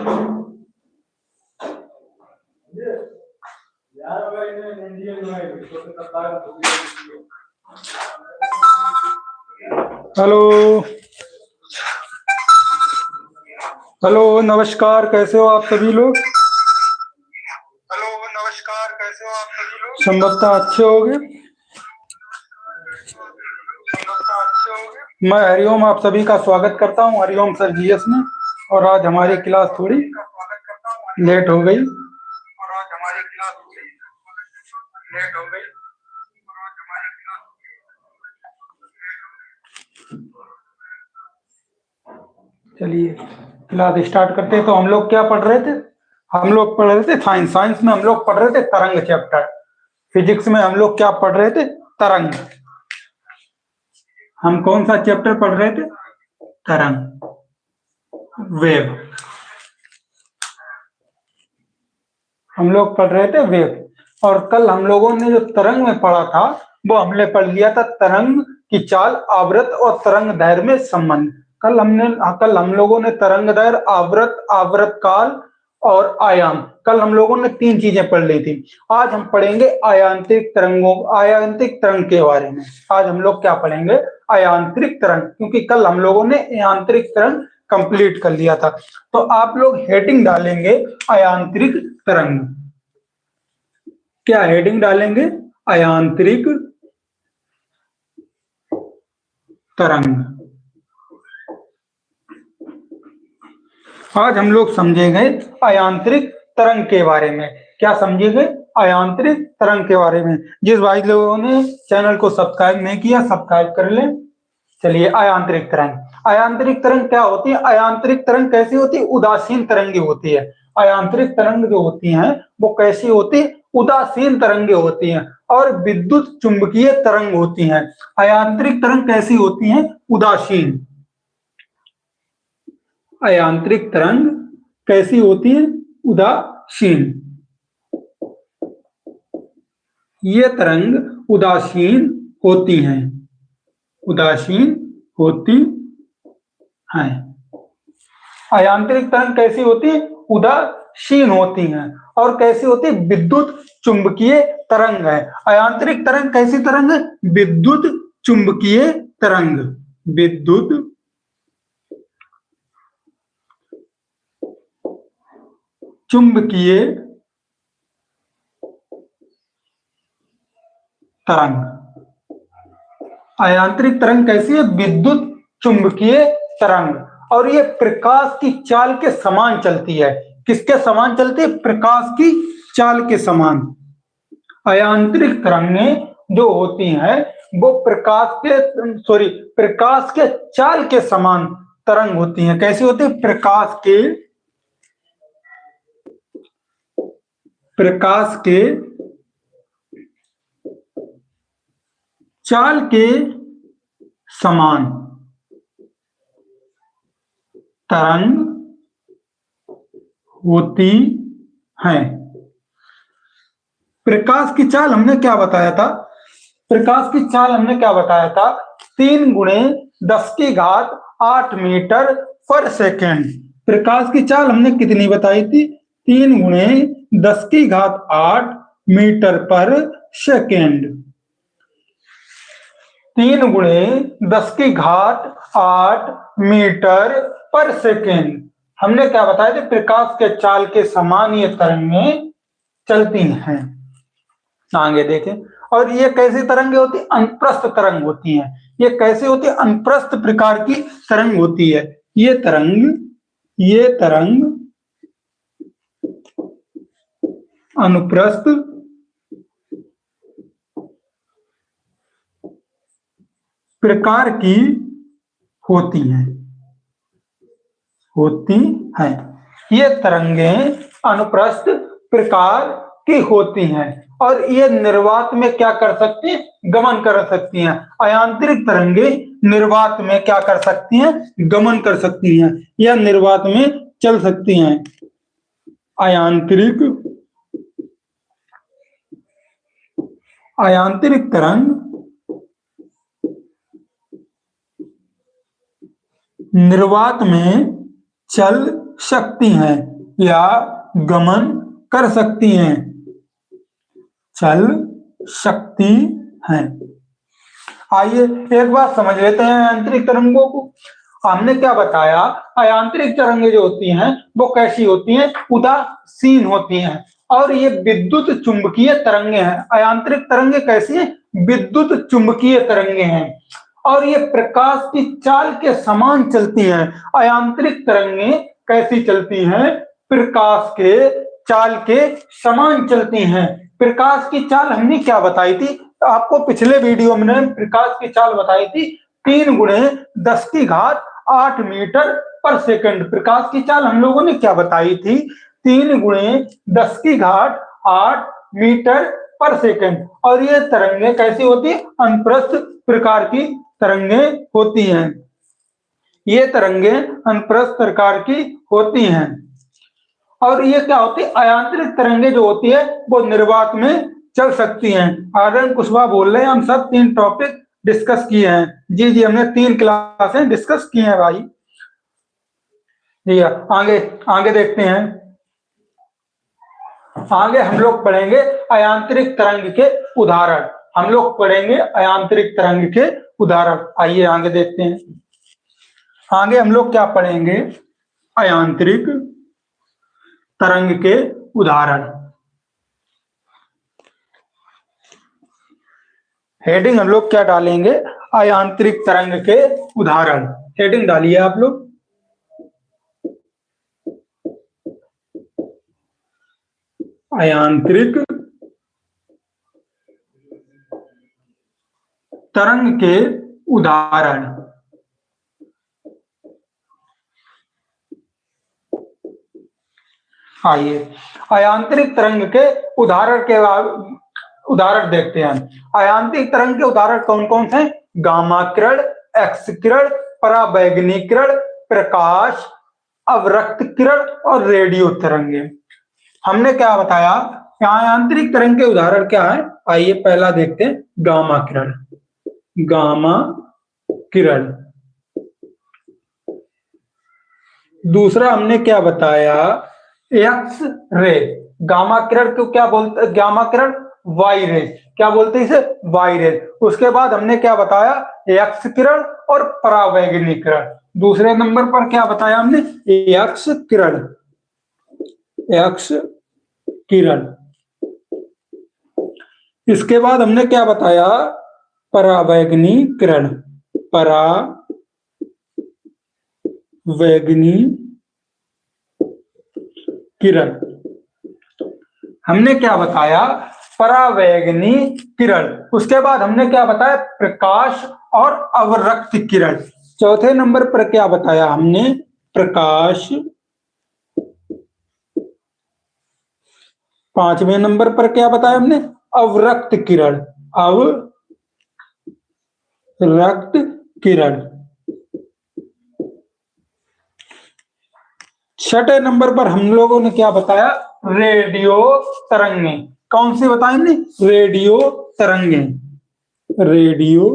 Hello. Hello, नमस्कार, कैसे हो आप सभी लोग? हेलो नमस्कार, कैसे हो आप सभी लोग? संभवतः अच्छे होंगे। मैं हरिओम आप सभी का स्वागत करता हूं हरिओम सर जीएस में। और आज हमारी क्लास थोड़ी लेट हो गई। चलिए क्लास स्टार्ट करते हैं। तो हम लोग क्या पढ़ रहे थे? हम लोग पढ़ रहे थे साइंस में हम लोग पढ़ रहे थे तरंग चैप्टर। फिजिक्स में हम लोग क्या पढ़ रहे थे? तरंग। हम कौन सा चैप्टर पढ़ रहे थे? तरंग, वेव। हम लोग पढ़ रहे थे वेव। और कल हम लोगों ने जो तरंग में पढ़ा था वो हमने पढ़ लिया था तरंग की चाल, आवृत और तरंग दैर्घ्य में संबंध। कल हम लोगों ने तरंग दैर्घ्य, आवृत, आवृत काल और आयाम, कल हम लोगों ने 3 चीजें पढ़ ली थी। आज हम पढ़ेंगे आयांतरिक तरंग के बारे में। आज हम लोग क्या पढ़ेंगे? आयांतरिक तरंग, क्योंकि कल हम लोगों ने यांत्रिक तरंग कंप्लीट कर लिया था। तो आप लोग हेडिंग डालेंगे अयांत्रिक तरंग। क्या हेडिंग डालेंगे? अयांत्रिक तरंग। आज हम लोग समझेंगे अयांत्रिक तरंग के बारे में। क्या समझेंगे? अयांत्रिक तरंग के बारे में। जिस भाई लोगों ने चैनल को सब्सक्राइब नहीं किया, सब्सक्राइब कर लें। चलिए, अयांत्रिक तरंग। अयांत्रिक तरंग क्या होती है? अयांत्रिक तरंग कैसी होती है? उदासीन तरंगे होती है। अयांत्रिक तरंग जो होती हैं वो कैसी होती है? उदासीन तरंगे होती हैं और विद्युत चुंबकीय तरंग होती हैं। अयांत्रिक तरंग कैसी होती हैं? उदासीन। अयांत्रिक तरंग कैसी होती है? उदासीन। ये तरंग उदासीन होती हैं। उदासीन होती हैं। अयांत्रिक तरंग कैसी होती है? उदासीन होती हैं। और कैसी होती है? विद्युत चुंबकीय तरंग है। अयांत्रिक तरंग कैसी तरंग है? विद्युत चुंबकीय तरंग। विद्युत चुंबकीय तरंग। अयांत्रिक तरंग कैसी है? विद्युत चुंबकीय तरंग। और ये प्रकाश की चाल के समान चलती है। किसके समान चलती है? प्रकाश की चाल के समान। अयांत्रिक तरंगें जो होती हैं वो प्रकाश के चाल के समान तरंग होती हैं। कैसी होती है? प्रकाश के चाल के समान तरंग होती हैं। प्रकाश की चाल हमने क्या बताया था? प्रकाश की चाल हमने क्या बताया था? 3 × 10⁸ मीटर पर सेकेंड। प्रकाश की चाल हमने कितनी बताई थी? 3 × 10⁸ मीटर पर सेकेंड। 3 × 10⁸ मीटर पर सेकेंड। हमने क्या बताया था? प्रकाश के चाल के समान ये तरंगें चलती हैं। आगे देखें। और ये कैसी तरंगे होती है? अनुप्रस्थ तरंग होती हैं। ये कैसे होती है? अनुप्रस्थ प्रकार की तरंग होती है। ये तरंग अनुप्रस्थ प्रकार की होती हैं। ये तरंगें अनुप्रस्थ प्रकार की होती हैं और ये निर्वात में क्या कर सकती हैं? गमन कर सकती हैं। अयांत्रिक तरंगें निर्वात में क्या कर सकती हैं? गमन कर सकती हैं या निर्वात में चल सकती हैं। अयांत्रिक तरंग निर्वात में चल सकती हैं। या गमन कर सकती हैं, चल सकती हैं। आइए एक बात समझ लेते हैं आंतरिक तरंगों को। हमने क्या बताया, अयांत्रिक तरंगें जो होती हैं वो कैसी होती हैं, उदासीन होती हैं, और ये विद्युत चुंबकीय तरंगे हैं। अयांत्रिक तरंगे कैसी हैं, विद्युत चुंबकीय तरंगे हैं, और ये प्रकाश की चाल के समान चलती हैं। अयांत्रिक तरंगे कैसी चलती हैं, प्रकाश के चाल के समान चलती हैं। प्रकाश की चाल हमने क्या बताई थी, आपको पिछले वीडियो में प्रकाश की चाल बताई थी, 3 × 10⁸ मीटर पर सेकंड। प्रकाश की चाल हम लोगों ने क्या बताई थी, 3 × 10⁸ मीटर पर सेकंड। और ये तरंगे कैसी होती है, अनुप्रस्थ प्रकार की तरंगे होती हैं। ये तरंगे अनुप्रस्थ प्रकार की होती हैं। और ये क्या होती है, अयांत्रिक तरंगे जो होती है वो निर्वात में चल सकती हैं। आनंद कुशवाहा बोल रहे हैं, हम सब 3 टॉपिक डिस्कस किए हैं। जी जी, हमने 3 क्लासें डिस्कस की हैं भाई। जी आगे आगे देखते हैं। आगे हम लोग पढ़ेंगे अयांत्रिक तरंग के उदाहरण। हम लोग पढ़ेंगे अयांत्रिक तरंग के उदाहरण। आइए आगे देखते हैं। आगे हम लोग क्या पढ़ेंगे, अयांत्रिक तरंग के उदाहरण। हेडिंग हम लोग क्या डालेंगे, अयांत्रिक तरंग के उदाहरण। हेडिंग डालिए आप लोग। अयांत्रिक तरंग के उदाहरण। आइए अयांत्रिक तरंग के उदाहरण देखते हैं। अयांत्रिक तरंग के उदाहरण कौन कौन से हैं, गामा किरण, एक्स किरण, पराबैंगनी किरण, प्रकाश, अवरक्त किरण और रेडियो तरंगे। हमने क्या बताया, अयांत्रिक तरंग के उदाहरण क्या है, आइए पहला देखते हैं, गामा किरण। गामा किरण। दूसरा हमने क्या बताया, एक्स रे। गामा किरण को क्या बोलते, गामा किरण वाई रे, क्या बोलते हैं इसे, वाई रे। उसके बाद हमने क्या बताया, एक्स किरण और परावैंगनी किरण। दूसरे नंबर पर क्या बताया हमने, एक्स किरण, एक्स किरण। इसके बाद हमने क्या बताया, परावैंगनी किरण, परावैंगनी किरण। हमने क्या बताया, परावैंगनी किरण। उसके बाद हमने क्या बताया, प्रकाश और अवरक्त किरण। चौथे नंबर पर क्या बताया हमने, प्रकाश। पांचवें नंबर पर क्या बताया हमने, अवरक्त किरण, अवरक्त किरण। छठे नंबर पर हम लोगों ने क्या बताया, रेडियो तरंगे। कौन सी बताई हमने, रेडियो तरंगे, रेडियो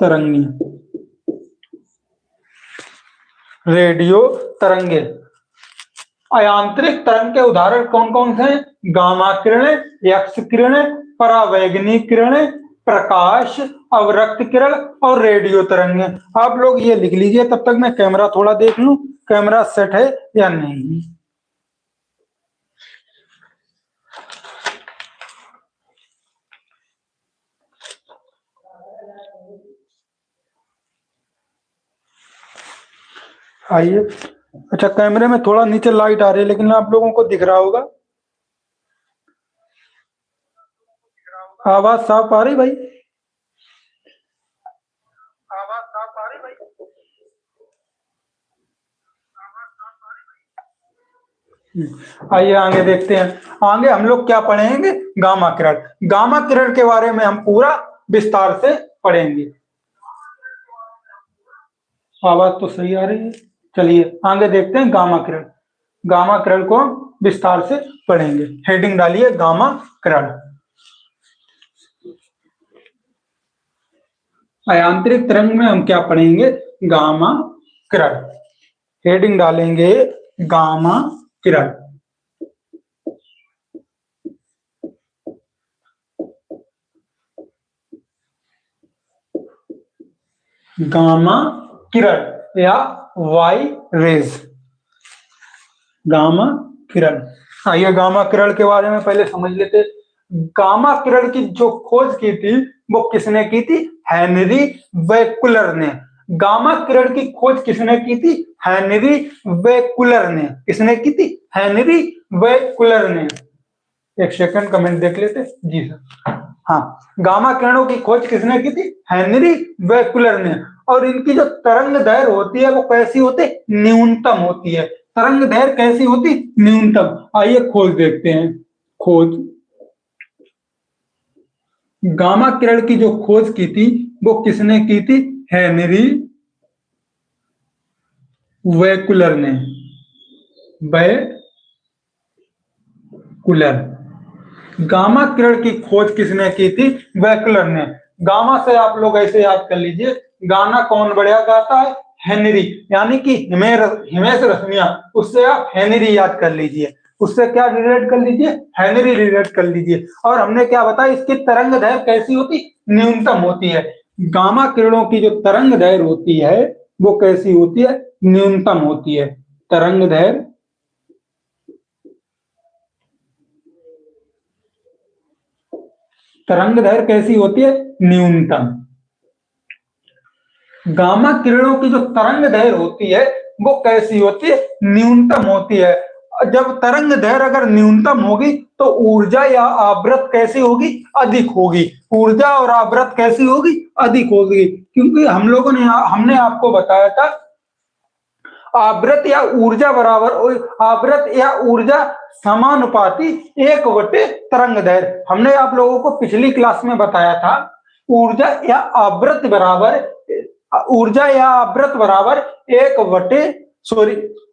तरंगे, रेडियो तरंगे। अयांत्रिक तरंग के उदाहरण कौन कौन से हैं, गामा किरणें, एक्स किरणें, परावैंगनी किरणें, प्रकाश, अवरक्त किरण और रेडियो तरंगे। आप लोग ये लिख लीजिए, तब तक मैं कैमरा थोड़ा देख लूं, कैमरा सेट है या नहीं। आइए, अच्छा कैमरे में थोड़ा नीचे लाइट आ रही है, लेकिन आप लोगों को दिख रहा होगा, आवाज साफ आ रही भाई, आवाज साफ आ रही भाई। आइए आगे देखते हैं। आगे हम लोग क्या पढ़ेंगे, गामा किरण। गामा किरण के बारे में हम पूरा विस्तार से पढ़ेंगे। आवाज तो सही आ रही है, चलिए आगे देखते हैं गामा किरण। गामा किरण को विस्तार से पढ़ेंगे। हेडिंग डालिए, गामा किरण। अयांत्रिक तरंग में हम क्या पढ़ेंगे, गामा किरण। हेडिंग डालेंगे गामा किरण। गामा किरण या वाई रेज, गामा किरण। आइए गामा किरण के बारे में पहले समझ लेते। गामा किरण की जो खोज की थी वो किसने की थी? हेनरी वेकुलर ने। गामा किरण की खोज किसने की थी? हेनरी वेकुलर ने। किसने की थी? हेनरी वेकुलर ने। एक सेकंड कमेंट देख लेते। जी सर, हाँ, गामा किरणों की खोज किसने की थी? हेनरी वेकुलर ने। और इनकी जो तरंग दैर्घ्य होती है वो कैसी होती है? न्यूनतम होती है। तरंग दैर्घ्य कैसी होती? न्यूनतम। आइए खोज देखते हैं। खोज, गामा किरण की जो खोज की थी वो किसने की थी? हेनरी वेकुलर ने। वेकुलर। गामा किरण की खोज किसने की थी? वेकुलर ने। गामा से आप लोग ऐसे याद कर लीजिए, गाना कौन बढ़िया गाता है? हेनरी, यानी कि हिमेश रेशमिया, उससे आप हेनरी याद कर लीजिए। उससे क्या रिलेट कर लीजिए? हेनरी रिलेट कर लीजिए। और हमने क्या बताया, इसकी तरंग दैर्घ्य कैसी होती? न्यूनतम होती है। गामा किरणों की जो तरंग दैर्घ्य होती है वो कैसी होती है? न्यूनतम होती है। तरंग दैर्घ्य तरंग दैर्घ्य कैसी होती है? न्यूनतम। गामा किरणों की जो तरंग दैर्घ्य होती है वो कैसी होती है? न्यूनतम होती है। जब तरंग दैर्घ्य अगर न्यूनतम होगी तो ऊर्जा या आवृत्ति कैसी होगी? अधिक होगी। ऊर्जा और आवृत्ति कैसी होगी? अधिक होगी। क्योंकि हमने आपको बताया था आवृत्ति या ऊर्जा बराबर, आवृत्ति या ऊर्जा समानुपाती 1 तरंग दैर्घ्य। हमने आप लोगों को पिछली क्लास में बताया था ऊर्जा या आवृत्ति बराबर, ऊर्जा या आवृत्ति बराबर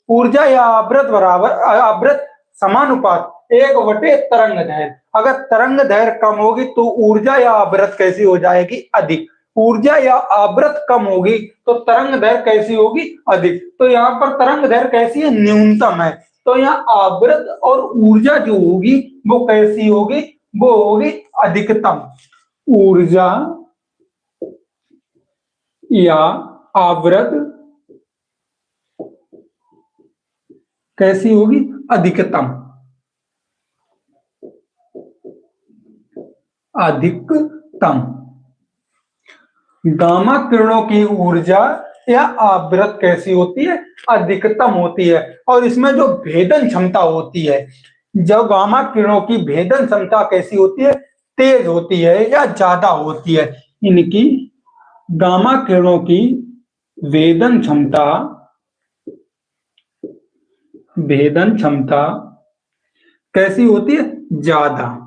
ऊर्जा या आवृत्ति समानुपात 1 तरंग दैर्घ्य। अगर तरंग दैर्घ्य कम होगी तो ऊर्जा या आवृत्ति कैसी हो जाएगी? अधिक। ऊर्जा या आवृत्ति कम होगी तो तरंग दैर्घ्य कैसी होगी? अधिक। तो यहाँ पर तरंग दैर्घ्य कैसी है? न्यूनतम है। तो यहाँ आवृत्ति और ऊर्जा जो होगी वो कैसी होगी? वो होगी अधिकतम। ऊर्जा या आवृत्ति कैसी होगी? अधिकतम। अधिकतम। गामा किरणों की ऊर्जा या आवृत्ति कैसी होती है? अधिकतम होती है। और इसमें जो भेदन क्षमता होती है, जो गामा किरणों की भेदन क्षमता कैसी होती है? तेज होती है या ज्यादा होती है। इनकी गामा किरणों की भेदन क्षमता कैसी होती है? ज्यादा।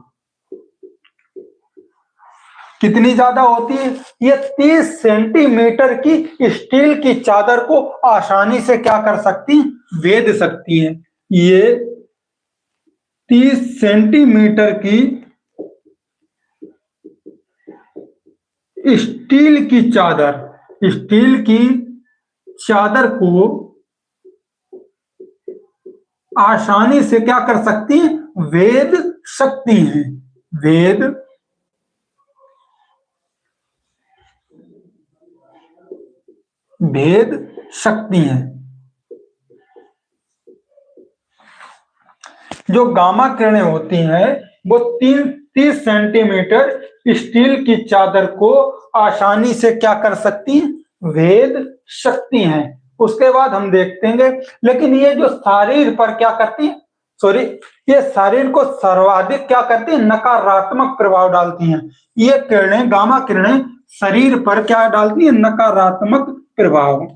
कितनी ज्यादा होती है? ये 30 सेंटीमीटर की स्टील की चादर को आसानी से क्या कर सकती? भेद सकती हैं। ये 30 सेंटीमीटर की स्टील की चादर को आसानी से क्या कर सकती हैं? भेद सकती हैं। भेद सकती हैं। जो गामा किरणें होती हैं वो 30 सेंटीमीटर स्टील की चादर को आसानी से क्या कर सकती हैं? भेद सकती हैं। उसके बाद हम देखते हैं, लेकिन ये जो शरीर पर क्या करती है? ये शरीर को सर्वाधिक क्या करती है? नकारात्मक प्रभाव डालती हैं। ये किरणें, गामा किरणें शरीर पर क्या डालती है? नकारात्मक प्रभाव।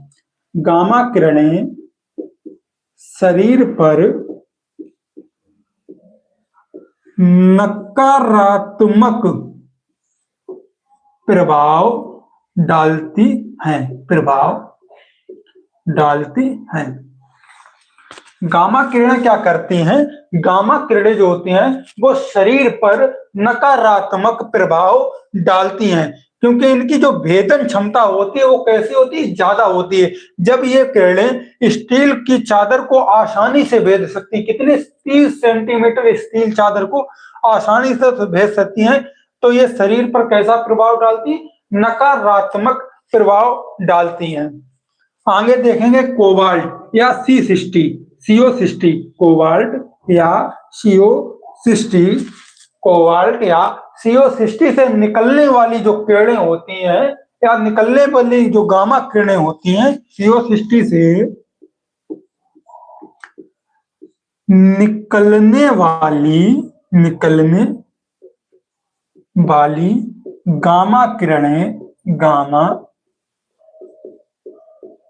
गामा किरणें शरीर पर नकारात्मक प्रभाव डालती हैं। गामा किरणें क्या करती हैं? गामा किरणें जो होती हैं वो शरीर पर नकारात्मक प्रभाव डालती हैं। क्योंकि इनकी जो भेदन क्षमता होती है वो कैसी होती है, ज्यादा होती है। जब ये किरणें स्टील की चादर को आसानी से भेद सकती है, कितने 30 सेंटीमीटर स्टील चादर को आसानी से भेद सकती हैं, तो ये शरीर पर कैसा प्रभाव डालती है, नकारात्मक प्रभाव डालती हैं। आगे देखेंगे कोबाल्ट या CO60 कोबाल्ट या CO60 कोबाल्ट या CO60 से निकलने वाली जो किरणें होती हैं या निकलने वाली जो गामा किरणें होती हैं, CO60 से निकलने वाली गामा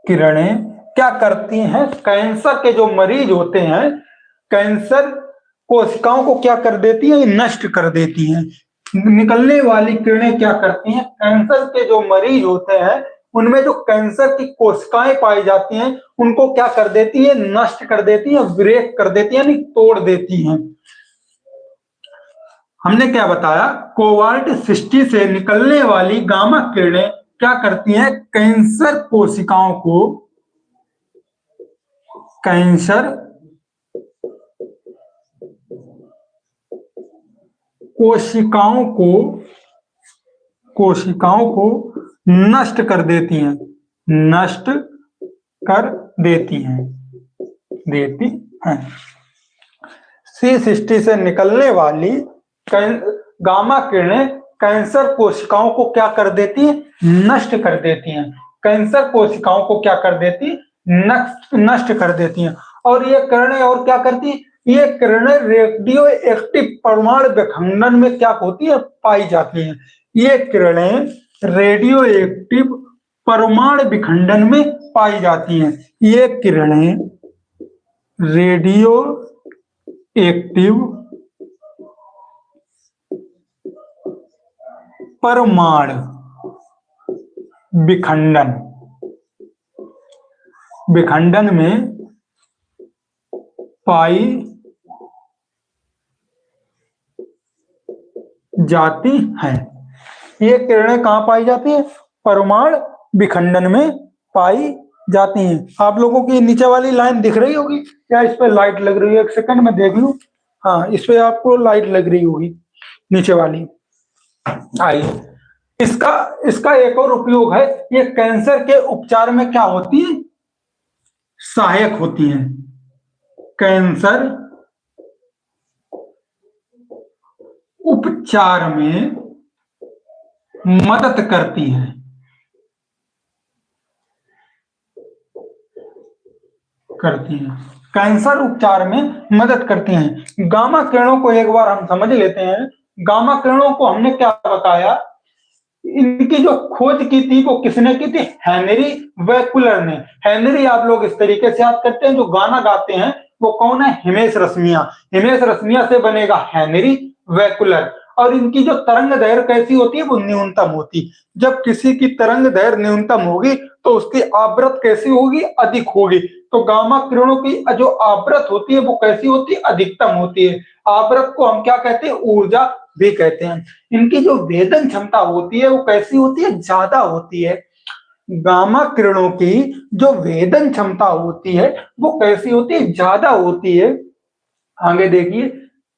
किरणें क्या करती हैं, कैंसर के जो मरीज होते हैं, कैंसर कोशिकाओं को क्या कर देती हैं, नष्ट कर देती हैं। निकलने वाली किरणें क्या करती हैं, कैंसर के जो मरीज होते हैं उनमें जो कैंसर की कोशिकाएं पाई जाती हैं उनको क्या कर देती है, नष्ट कर देती है, ब्रेक कर देती है, यानी तोड़ देती हैं। हमने क्या बताया, कोबाल्ट 60 से निकलने वाली गामा किरणें क्या करती हैं, कैंसर कोशिकाओं को नष्ट कर देती हैं, C60 से निकलने वाली गामा किरणें कैंसर कोशिकाओं को क्या कर देती हैं, नष्ट कर देती हैं। कैंसर कोशिकाओं को क्या कर देती, नष्ट कर देती हैं। और ये किरणें और क्या करती हैं, ये किरणें रेडियो एक्टिव परमाणु विखंडन में क्या होती है, पाई जाती हैं। ये किरणें रेडियो एक्टिव परमाणु विखंडन में पाई जाती हैं। ये किरणें रेडियो एक्टिव परमाणु विखंडन में पाई जाती हैं। ये किरणें कहाँ पाई जाती हैं, परमाणु विखंडन में पाई जाती हैं। आप लोगों की नीचे वाली लाइन दिख रही होगी या इस पे लाइट लग रही है, एक सेकंड में देख लूं। हाँ, इस पे आपको लाइट लग रही होगी नीचे वाली। आइए, इसका एक और उपयोग है, ये कैंसर के उपचार में क्या होती है, सहायक होती हैं। कैंसर उपचार में मदद करती है। कैंसर उपचार में मदद करती हैं। गामा किरणों को एक बार हम समझ लेते हैं। गामा किरणों को हमने क्या बताया, इनकी जो खोज की थी वो किसने की थी, हेनरी वैकुलर ने। हेनरी आप लोग इस तरीके से याद करते हैं, जो गाना गाते हैं वो कौन है, हिमेश रेशमिया से बनेगा हेनरी वैकुलर। और इनकी जो तरंग दैर्घ्य कैसी होती है, वो न्यूनतम होती। जब किसी की तरंग दैर्घ्य न्यूनतम होगी तो उसकी आवृत्ति कैसी होगी, अधिक होगी। तो गामा किरणों की जो आवृत्ति होती है वो कैसी होती है, अधिकतम होती है। आवृत्ति को हम क्या कहते हैं, ऊर्जा भी कहते हैं। इनकी जो वेदन क्षमता होती है वो कैसी होती है, ज्यादा होती है। गामा किरणों की जो वेदन क्षमता होती है वो कैसी होती है, ज्यादा होती है। आगे देखिए,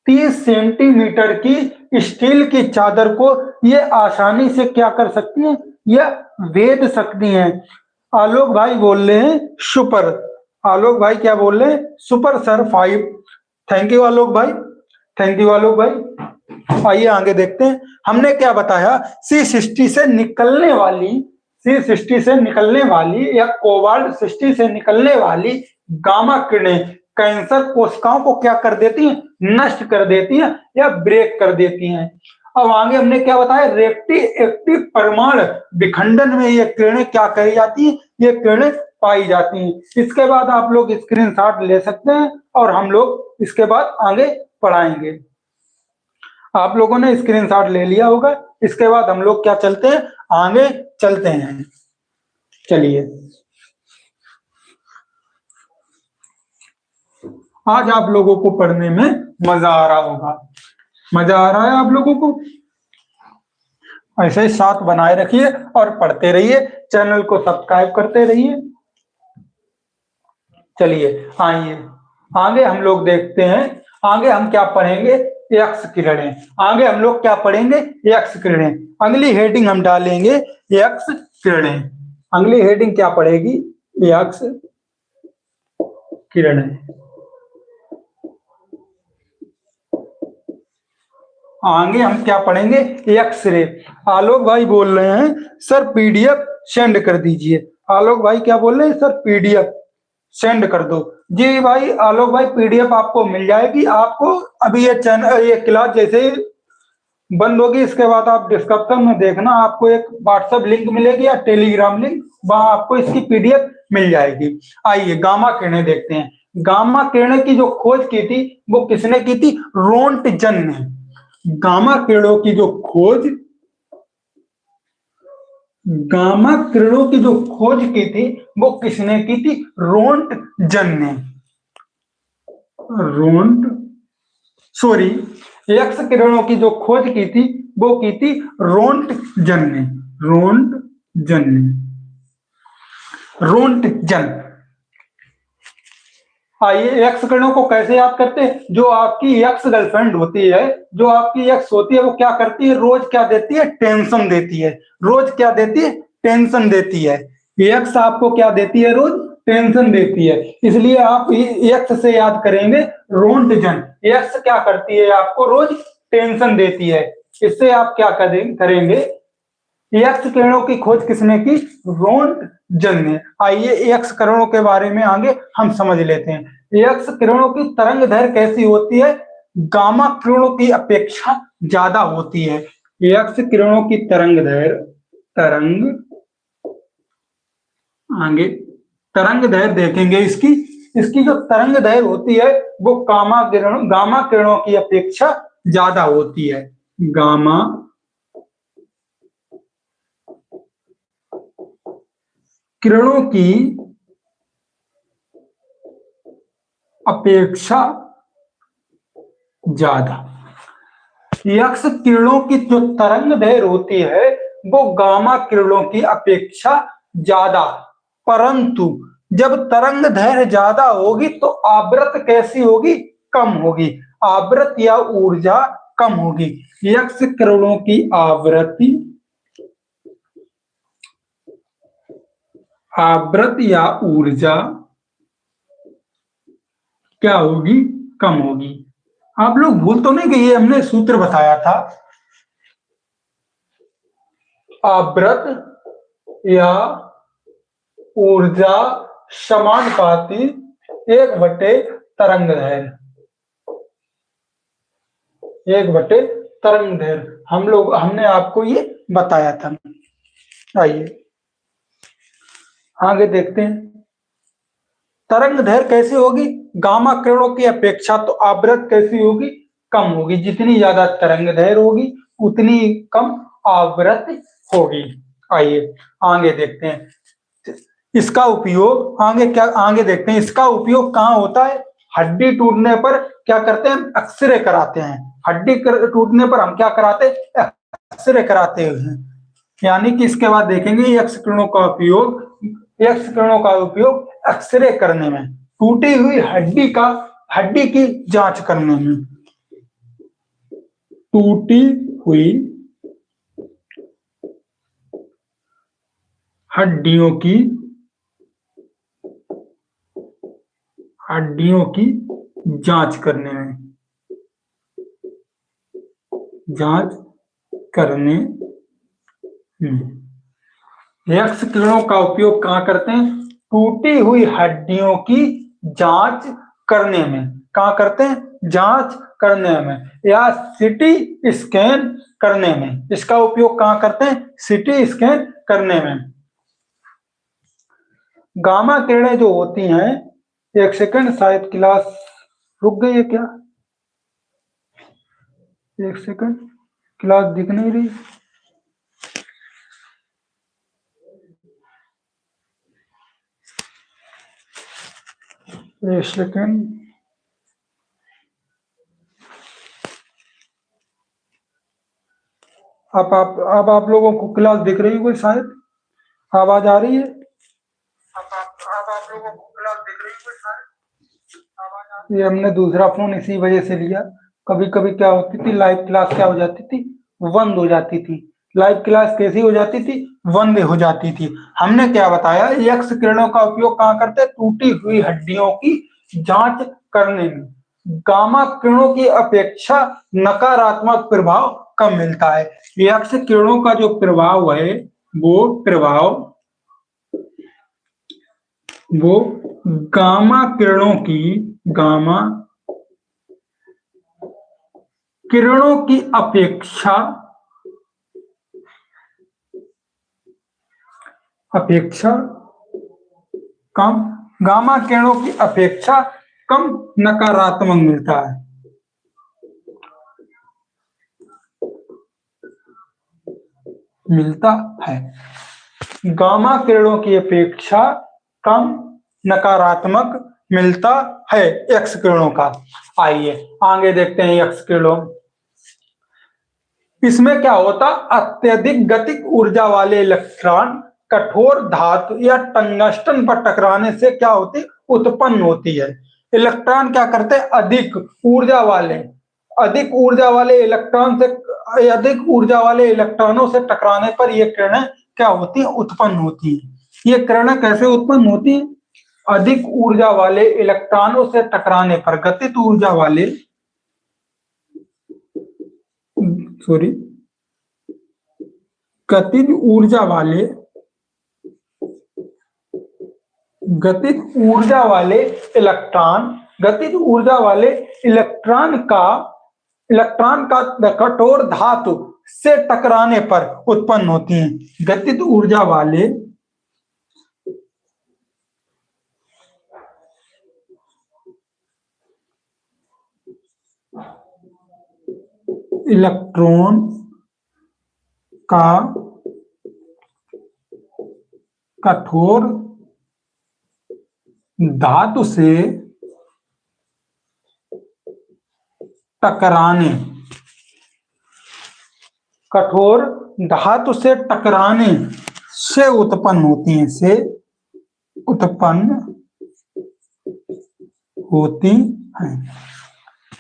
30 सेंटीमीटर की स्टील की चादर को ये आसानी से क्या कर सकती है, यह वेद सकती हैं। आलोक भाई बोल रहे हैं सुपर, आलोक भाई क्या बोल रहे हैं, सुपर सर 5। थैंक यू आलोक भाई, थैंक यू आलोक भाई। आइए आगे देखते हैं, हमने क्या बताया, C60 से निकलने वाली या कोबाल्ट 60 से निकलने वाली गामा किरणें कैंसर कोशिकाओं को क्या कर देती हैं, नष्ट कर देती हैं या ब्रेक कर देती हैं। अब आगे हमने क्या बताया, रेडियो एक्टिव परमाणु विखंडन में ये किरणें क्या करी जाती है, ये किरणें पाई जाती हैं। इसके बाद आप लोग स्क्रीनशॉट ले सकते हैं और हम लोग इसके बाद आगे पढ़ाएंगे। आप लोगों ने स्क्रीनशॉट ले लिया होगा। इसके बाद हम लोग क्या चलते हैं, आगे चलते हैं। चलिए, आज आप लोगों को पढ़ने में मजा आ रहा होगा, मजा आ रहा है आप लोगों को। ऐसे ही साथ बनाए रखिए और पढ़ते रहिए, चैनल को सब्सक्राइब करते रहिए। चलिए आइए आगे हम लोग देखते हैं, आगे हम क्या पढ़ेंगे, एक्स किरणें। आगे हम लोग क्या पढ़ेंगे, एक्स किरणें। अगली हेडिंग हम डालेंगे एक्स किरणें। अगली हेडिंग क्या पड़ेगी, एक्स किरणें। आगे हम क्या पढ़ेंगे, एक्स-रे। आलोक भाई बोल रहे हैं सर पीडीएफ सेंड कर दीजिए। आलोक भाई क्या बोल रहे हैं, सर पीडीएफ सेंड कर दो। जी भाई आलोक भाई, पीडीएफ आपको मिल जाएगी। आपको अभी ये चैनल, ये क्लास जैसे ही बंद होगी इसके बाद आप डिस्क्रिप्शन में देखना, आपको एक व्हाट्सएप लिंक मिलेगी या टेलीग्राम लिंक, वहां आपको इसकी पीडीएफ मिल जाएगी। आइए गामा किरणें देखते हैं। गामा किरणें की जो खोज की थी वो किसने की थी, रोंटजन ने। गामा किरणों की जो खोज, गामा किरणों की जो खोज की थी वो किसने की थी, रोंटजन ने। रोंट सॉरी एक्स किरणों की जो खोज की थी वो की थी रोंटजन ने। रोंटजन ने, रोंटजन। आइए एक्स किरणों को कैसे याद करते हैं, जो आपकी एक्स गर्लफ्रेंड होती है, जो आपकी एक्स होती है, वो क्या करती है, रोज क्या देती है, टेंशन देती है। रोज क्या देती है, टेंशन देती है। एक्स आपको क्या देती है, रोज टेंशन देती है। इसलिए आप एक्स से याद करेंगे रोंटजन। एक्स क्या करती है, आपको रोज टेंशन देती है। इससे आप क्या करेंगे, एक्स किरणों की खोज किसने की, रोंटजन ने। आइए एक्स किरणों के बारे में आगे हम समझ लेते हैं। एक्स किरणों की तरंग दैर्घ्य कैसी होती है, गामा किरणों की अपेक्षा ज्यादा होती है। एक्स किरणों की तरंग दैर्घ्य, तरंग आगे तरंग दैर्घ्य देखेंगे इसकी। इसकी जो तरंग दैर्घ्य होती है वो गामा किरणों की अपेक्षा ज्यादा होती है। गामा किरणों की अपेक्षा ज्यादा। एक्स किरणों की जो तरंग दैर्घ्य होती है वो गामा किरणों की अपेक्षा ज्यादा, परंतु जब तरंग दैर्घ्य ज्यादा होगी तो आवृत्ति कैसी होगी, कम होगी। आवृत्ति या ऊर्जा कम होगी। एक्स किरणों की आवृत्ति, आवृत्ति या ऊर्जा क्या होगी, कम होगी। आप लोग भूल तो नहीं गए, ये हमने सूत्र बताया था, आवृत्ति या ऊर्जा समानुपाती 1/तरंग दैर्घ्य। 1/तरंग दैर्घ्य हमने आपको ये बताया था। आइए आगे देखते हैं, तरंग दैर्घ्य कैसी होगी, गामा किरणों की अपेक्षा तो आवृत्ति कैसी होगी, कम होगी। जितनी ज्यादा तरंग दैर्घ्य होगी उतनी कम आवृत्ति होगी। आइए आगे देखते हैं इसका उपयोग, आगे देखते हैं इसका उपयोग कहाँ होता है। हड्डी टूटने पर क्या करते हैं, एक्सरे कराते हैं। हड्डी टूटने पर हम क्या कराते हैं, एक्सरे कराते हैं। यानी कि इसके बाद देखेंगे एक्स किरणों का उपयोग, एक्स किरणों का उपयोग एक्सरे करने में, टूटी हुई हड्डी की जांच करने में। टूटी हुई हड्डियों की जांच करने में, जांच करने में। एक्स किरणों का उपयोग कहाँ करते हैं, टूटी हुई हड्डियों की जांच करने में। कहाँ करते हैं, जांच करने में या सीटी स्कैन करने में। इसका उपयोग कहाँ करते हैं, सीटी स्कैन करने में। गामा किरणें जो होती हैं, एक सेकंड, शायद क्लास रुक गई है क्या, एक सेकंड, क्लास दिख नहीं रही। एक सेकंड, अब आप लोगों को क्लास दिख रही है कोई, शायद आवाज आ रही है? अब आप लोगों को क्लास दिख रही है कोई, शायद आवाज आ रही है? ये हमने दूसरा फोन इसी वजह से लिया। कभी कभी क्या होती थी, लाइव क्लास क्या हो जाती थी, बंद हो जाती थी। लाइव क्लास कैसी हो जाती थी, बंद हो जाती थी। हमने क्या बताया, एक्स किरणों का उपयोग कहाँ करते हैं, टूटी हुई हड्डियों की जांच करने में। गामा किरणों की अपेक्षा नकारात्मक प्रभाव कम मिलता है। एक्स किरणों का जो प्रभाव है, वो प्रभाव वो गामा किरणों की अपेक्षा कम, गामा किरणों की अपेक्षा कम नकारात्मक मिलता है। गामा किरणों की अपेक्षा कम नकारात्मक मिलता है एक्स किरणों का। आइए आगे देखते हैं एक्स किरणों। इसमें क्या होता, अत्यधिक गतिक ऊर्जा वाले इलेक्ट्रॉन कठोर धातु या टंगस्टन पर टकराने से क्या होती, उत्पन्न होती है। इलेक्ट्रॉन क्या करते हैं, अधिक ऊर्जा वाले इलेक्ट्रॉनों से टकराने पर ये किरणें क्या होती है, उत्पन्न होती है। ये किरणें कैसे उत्पन्न होती है, अधिक ऊर्जा वाले इलेक्ट्रॉनों से टकराने पर, गतिज ऊर्जा वाले इलेक्ट्रॉन का कठोर धातु से टकराने पर उत्पन्न होती हैं। गतिज ऊर्जा वाले इलेक्ट्रॉन का कठोर धातु से टकराने से उत्पन्न होती हैं।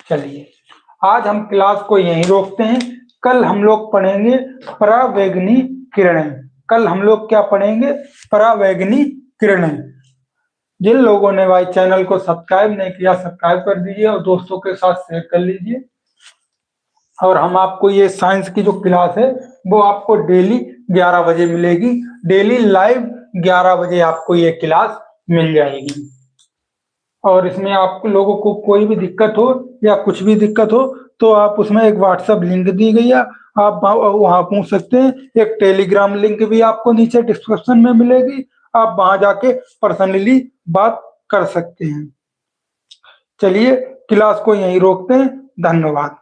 चलिए आज हम क्लास को यहीं रोकते हैं। कल हम लोग पढ़ेंगे परावैगनी किरणें। कल हम लोग क्या पढ़ेंगे, परावैगनी किरणें। जिन लोगों ने भाई चैनल को सब्सक्राइब नहीं किया, सब्सक्राइब कर दीजिए और दोस्तों के साथ शेयर कर लीजिए। और हम आपको ये साइंस की जो क्लास है वो आपको डेली 11 बजे मिलेगी। डेली लाइव 11 बजे आपको ये क्लास मिल जाएगी। और इसमें आप लोगों को कोई भी दिक्कत हो या कुछ भी दिक्कत हो तो आप उसमें एक व्हाट्सएप लिंक दी गई है, आप वहां पूछ सकते हैं। एक टेलीग्राम लिंक भी आपको नीचे डिस्क्रिप्शन में मिलेगी, आप वहां जाके पर्सनली बात कर सकते हैं। चलिए क्लास को यहीं रोकते हैं। धन्यवाद।